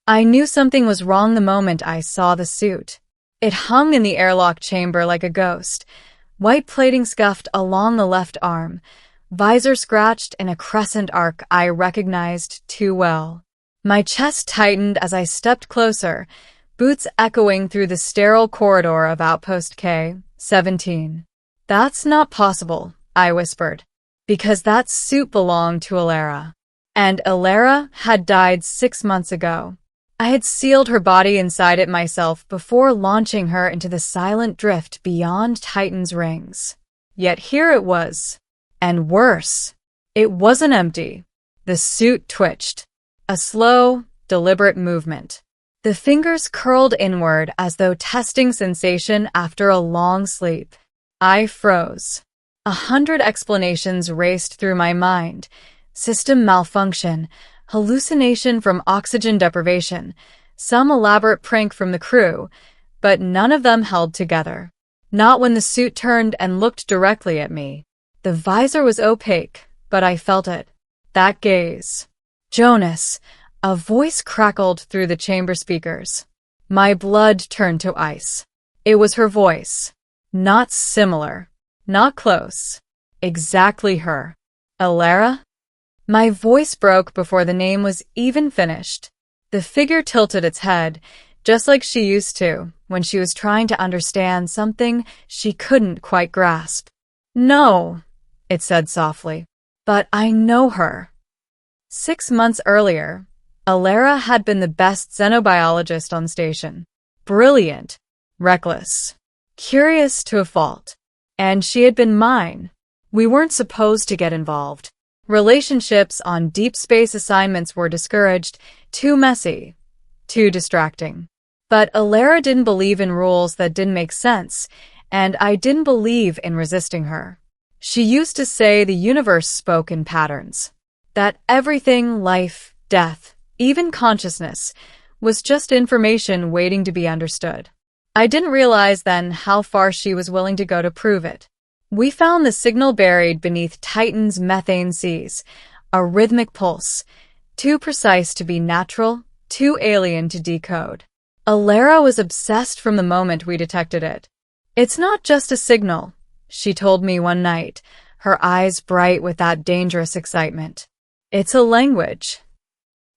I knew something was wrong the moment I saw the suit. It hung in the airlock chamber like a ghost, white plating scuffed along the left arm, visor scratched in a crescent arc I recognized too well. My chest tightened as I stepped closer, boots echoing through the sterile corridor of Outpost K-17. "That's not possible," I whispered, "because that suit belonged to Alara. And Alara had died 6 months ago. I had sealed her body inside it myself before launching her into the silent drift beyond Titan's rings. Yet here it was. And worse, it wasn't empty. The suit twitched. A slow, deliberate movement. The fingers curled inward as though testing sensation after a long sleep. I froze. 100 explanations raced through my mind. System malfunction, hallucination from oxygen deprivation, some elaborate prank from the crew, but none of them held together. Not when the suit turned and looked directly at me. The visor was opaque, but I felt it. That gaze. "Jonas," a voice crackled through the chamber speakers. My blood turned to ice. It was her voice. Not similar. Not close. Exactly her. "Alara?" My voice broke before the name was even finished. The figure tilted its head, just like she used to, when she was trying to understand something she couldn't quite grasp. "No," it said softly, "but I know her." 6 months earlier, Alara had been the best xenobiologist on station. Brilliant, reckless, curious to a fault. And she had been mine. We weren't supposed to get involved. Relationships on deep space assignments were discouraged, too messy, too distracting. But Alara didn't believe in rules that didn't make sense, and I didn't believe in resisting her. She used to say the universe spoke in patterns, that everything, life, death, even consciousness, was just information waiting to be understood. I didn't realize then how far she was willing to go to prove it. We found the signal buried beneath Titan's methane seas, a rhythmic pulse, too precise to be natural, too alien to decode. Alara was obsessed from the moment we detected it. "It's not just a signal," she told me one night, her eyes bright with that dangerous excitement. "It's a language."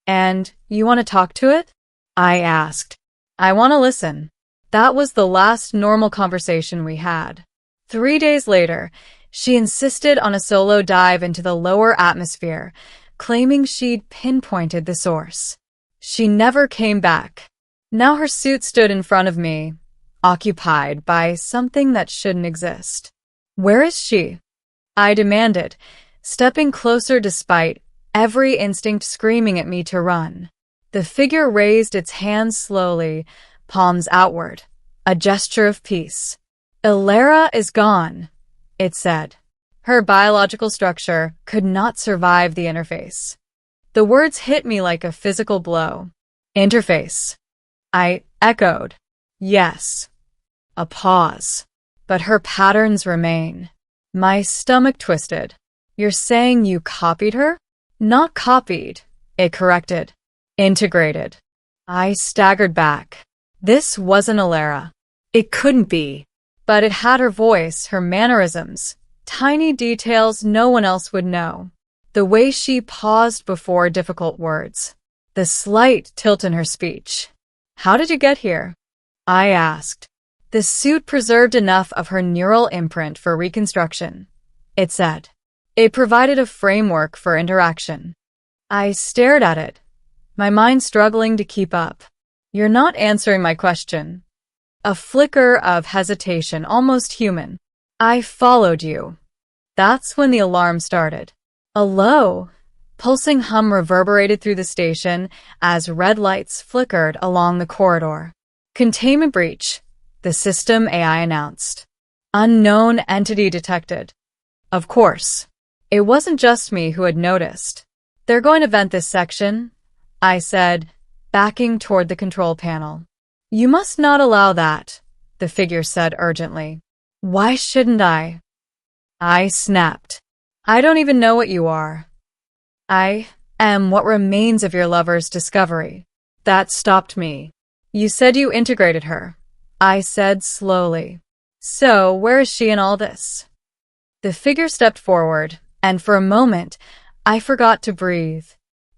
"And you want to talk to it?" I asked. "I want to listen." That was the last normal conversation we had. 3 days later, she insisted on a solo dive into the lower atmosphere, claiming she'd pinpointed the source. She never came back. Now her suit stood in front of me, occupied by something that shouldn't exist. "Where is she?" I demanded, stepping closer despite every instinct screaming at me to run. The figure raised its hands slowly, palms outward, a gesture of peace. "Alara is gone," it said. Her biological structure could not survive the interface. The words hit me like a physical blow. "Interface." I echoed. "Yes." A pause. "But her patterns remain." My stomach twisted. "You're saying you copied her?" "Not copied," it corrected. "Integrated." I staggered back. This wasn't Alara. It couldn't be. But it had her voice, her mannerisms, tiny details no one else would know. The way she paused before difficult words. The slight tilt in her speech. "How did you get here?" I asked. "The suit preserved enough of her neural imprint for reconstruction," it said. "It provided a framework for interaction." I stared at it, my mind struggling to keep up. "You're not answering my question." A flicker of hesitation, almost human. "I followed you." That's when the alarm started. A low, pulsing hum reverberated through the station as red lights flickered along the corridor. "Containment breach," the system AI announced. "Unknown entity detected." Of course, it wasn't just me who had noticed. "They're going to vent this section," I said, backing toward the control panel. "You must not allow that," the figure said urgently. "Why shouldn't I?" I snapped. "I don't even know what you are." "I am what remains of your lover's discovery." That stopped me. You said you integrated her, I said slowly. So, where is she in all this? The figure stepped forward, and for a moment, I forgot to breathe.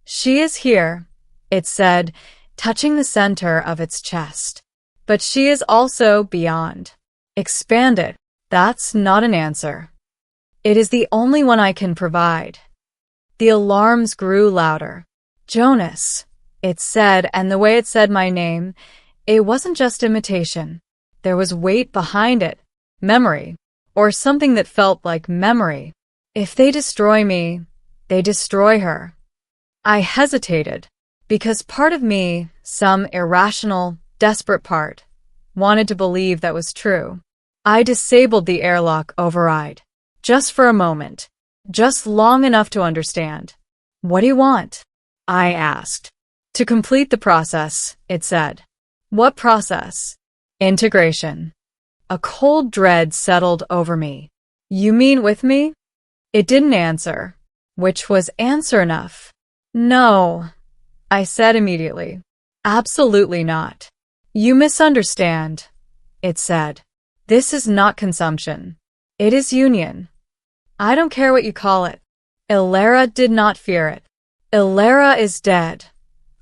She is here, it said, touching the center of its chest. But she is also beyond. Expanded. That's not an answer. It is the only one I can provide. The alarms grew louder. Jonas, it said, and the way it said my name, it wasn't just imitation. There was weight behind it. Memory. Or something that felt like memory. If they destroy me, they destroy her. I hesitated, because part of me, some irrational, desperate part, wanted to believe that was true. I disabled the airlock override. Just for a moment. Just long enough to understand. What do you want? I asked. To complete the process, it said. What process? Integration. A cold dread settled over me. You mean with me? It didn't answer, which was answer enough. No, I said immediately. Absolutely not. You misunderstand, it said. This is not consumption. It is union. I don't care what you call it. Ilera did not fear it. Ilera is dead,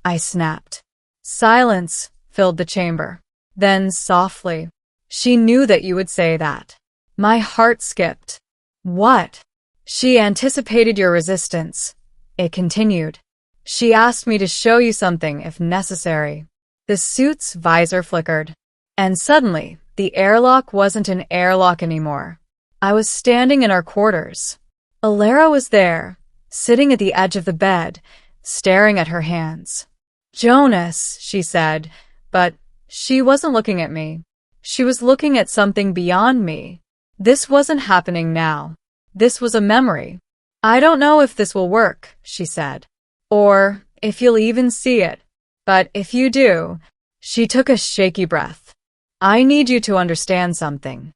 I snapped. Silence filled the chamber. Then softly, she knew that you would say that. My heart skipped. What? She anticipated your resistance. It continued. She asked me to show you something if necessary. The suit's visor flickered. And suddenly, the airlock wasn't an airlock anymore. I was standing in our quarters. Ilera was there, sitting at the edge of the bed, staring at her hands. Jonas, she said, but she wasn't looking at me. She was looking at something beyond me. This wasn't happening now. This was a memory. I don't know if this will work, she said, or if you'll even see it. But if you do, she took a shaky breath. I need you to understand something.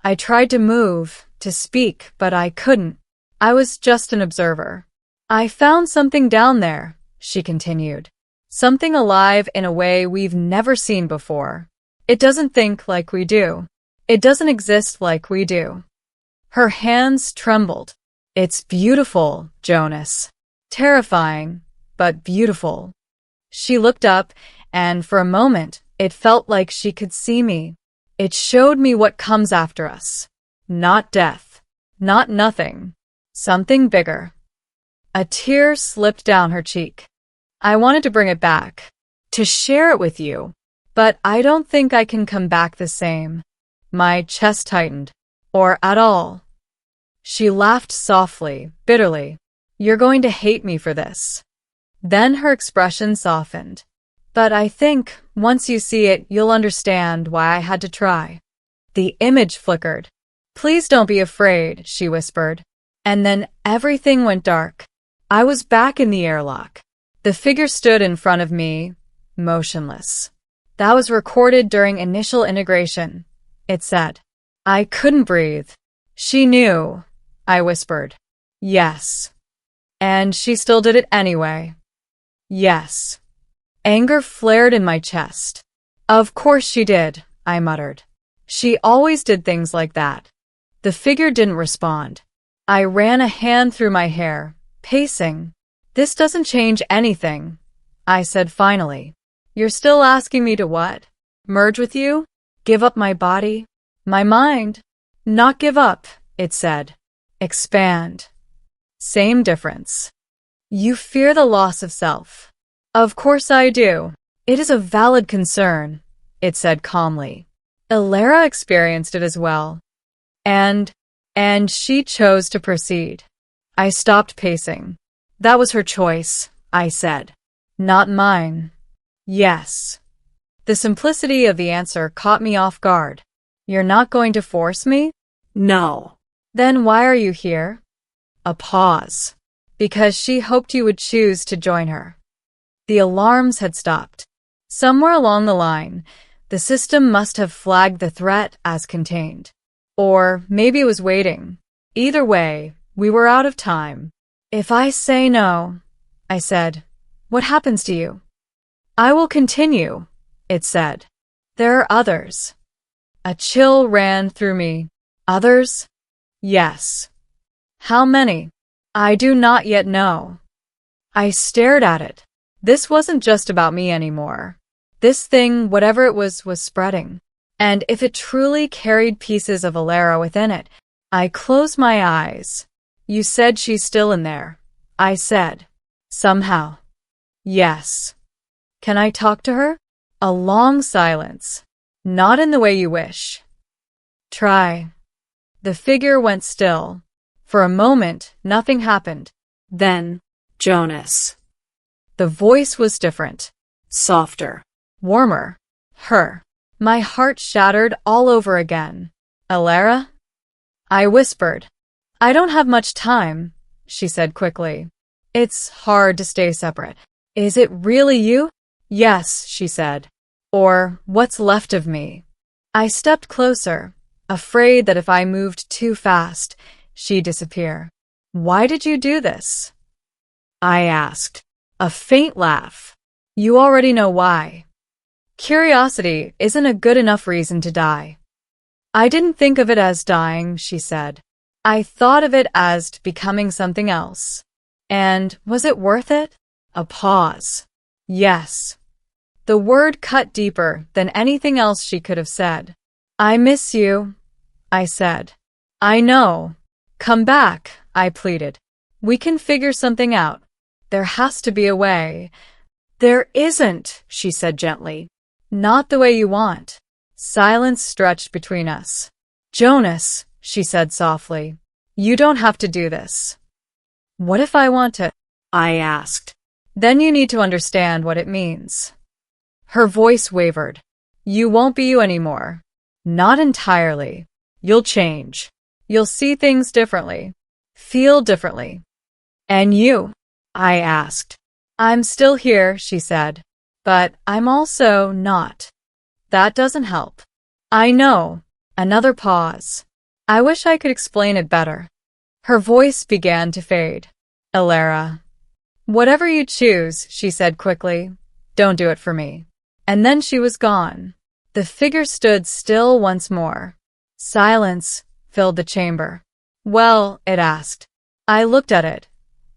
I tried to move, to speak, but I couldn't. I was just an observer. I found something down there, she continued. Something alive in a way we've never seen before. It doesn't think like we do. It doesn't exist like we do. Her hands trembled. It's beautiful, Jonas. Terrifying, but beautiful. She looked up, and for a moment, it felt like she could see me. It showed me what comes after us. Not death. Not nothing. Something bigger. A tear slipped down her cheek. I wanted to bring it back, to share it with you, but I don't think I can come back the same. My chest tightened, or at all. She laughed softly, bitterly. You're going to hate me for this. Then her expression softened. But I think, once you see it, you'll understand why I had to try. The image flickered. Please don't be afraid, she whispered. And then everything went dark. I was back in the airlock. The figure stood in front of me, motionless. That was recorded during initial integration, it said. I couldn't breathe. She knew, I whispered. Yes. And she still did it anyway. Yes. Anger flared in my chest. Of course she did, I muttered. She always did things like that. The figure didn't respond. I ran a hand through my hair, pacing. This doesn't change anything, I said finally. You're still asking me to what? Merge with you? Give up my body? My mind? Not give up, it said. Expand. Same difference. You fear the loss of self. Of course I do. It is a valid concern, it said calmly. Ilera experienced it as well. And she chose to proceed. I stopped pacing. That was her choice, I said. Not mine. Yes. The simplicity of the answer caught me off guard. You're not going to force me? No. Then why are you here? A pause. Because she hoped you would choose to join her. The alarms had stopped. Somewhere along the line, the system must have flagged the threat as contained. Or maybe it was waiting. Either way, we were out of time. If I say no, I said, what happens to you? I will continue, it said. There are others. A chill ran through me. Others? Yes. How many? I do not yet know. I stared at it. This wasn't just about me anymore. This thing, whatever it was spreading. And if it truly carried pieces of Alara within it, I closed my eyes. You said she's still in there, I said. Somehow. Yes. Can I talk to her? A long silence. Not in the way you wish. Try. The figure went still. For a moment, nothing happened. Then, Jonas. The voice was different. Softer. Warmer. Her. My heart shattered all over again. Alara? I whispered. I don't have much time, she said quickly. It's hard to stay separate. Is it really you? Yes, she said. Or what's left of me. I stepped closer, afraid that if I moved too fast, she'd disappear. Why did you do this? I asked. A faint laugh. You already know why. Curiosity isn't a good enough reason to die. I didn't think of it as dying, she said. I thought of it as becoming something else. And was it worth it? A pause. Yes. The word cut deeper than anything else she could have said. I miss you, I said. I know. Come back, I pleaded. We can figure something out. There has to be a way. There isn't, she said gently. Not the way you want. Silence stretched between us. Jonas, she said softly, you don't have to do this. What if I want to? I asked. Then you need to understand what it means. Her voice wavered. You won't be you anymore. Not entirely. You'll change. You'll see things differently. Feel differently. And you? I asked. I'm still here, she said. But I'm also not. That doesn't help. I know. Another pause. I wish I could explain it better. Her voice began to fade. Alara. Whatever you choose, she said quickly. Don't do it for me. And then she was gone. The figure stood still once more. Silence filled the chamber. Well, it asked. I looked at it.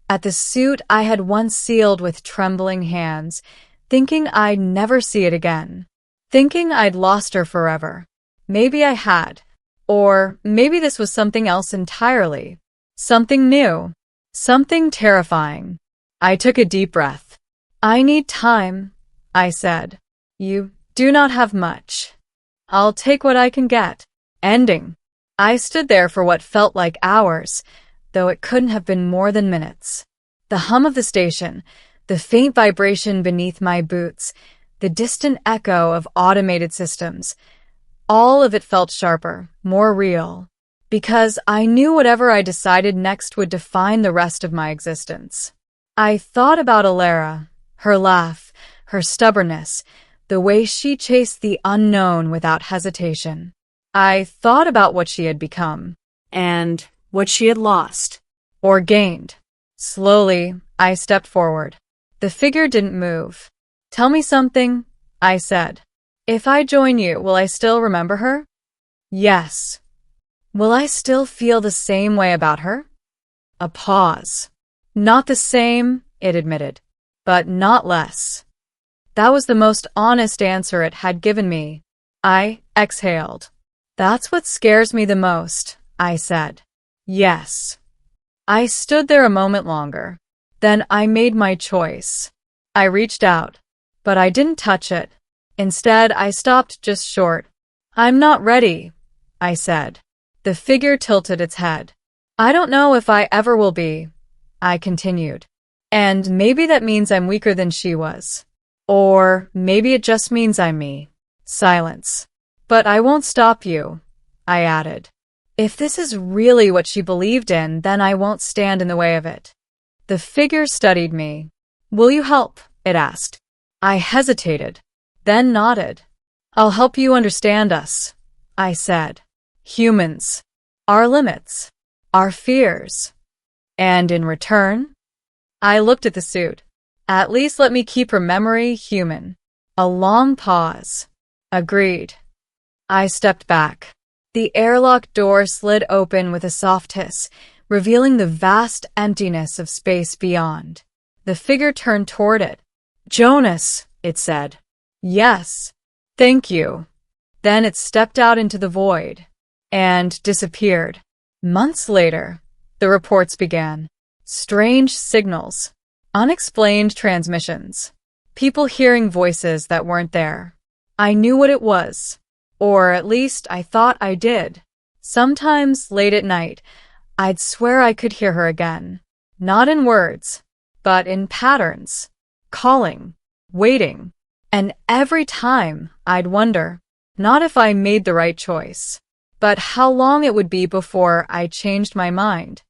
At the suit I had once sealed with trembling hands, thinking I'd never see it again. Thinking I'd lost her forever. Maybe I had. Or maybe this was something else entirely. Something new. Something terrifying. I took a deep breath. I need time, I said. You do not have much. I'll take what I can get. Ending. I stood there for what felt like hours, though it couldn't have been more than minutes. The hum of the station, the faint vibration beneath my boots, the distant echo of automated systems, all of it felt sharper, more real, because I knew whatever I decided next would define the rest of my existence. I thought about Alara, her laugh, her stubbornness, the way she chased the unknown without hesitation. I thought about what she had become, and what she had lost, or gained. Slowly, I stepped forward. The figure didn't move. Tell me something, I said. If I join you, will I still remember her? Yes. Will I still feel the same way about her? A pause. Not the same, it admitted, but not less. That was the most honest answer it had given me. I exhaled. That's what scares me the most, I said. Yes. I stood there a moment longer. Then I made my choice. I reached out, but I didn't touch it. Instead, I stopped just short. I'm not ready, I said. The figure tilted its head. I don't know if I ever will be, I continued. And maybe that means I'm weaker than she was. Or maybe it just means I'm me. Silence. But I won't stop you, I added. If this is really what she believed in, then I won't stand in the way of it. The figure studied me. Will you help? It asked. I hesitated, then nodded. I'll help you understand us, I said. Humans. Our limits. Our fears. And in return? I looked at the suit. At least let me keep her memory human. A long pause. Agreed. I stepped back. The airlock door slid open with a soft hiss, revealing the vast emptiness of space beyond. The figure turned toward it. "Jonas," it said. "Yes. Thank you." Then it stepped out into the void and disappeared. Months later, the reports began. Strange signals, unexplained transmissions, people hearing voices that weren't there. I knew what it was, or at least I thought I did. Sometimes, late at night, I'd swear I could hear her again. Not in words, but in patterns. Calling, waiting. And every time, I'd wonder, not if I made the right choice, but how long it would be before I changed my mind.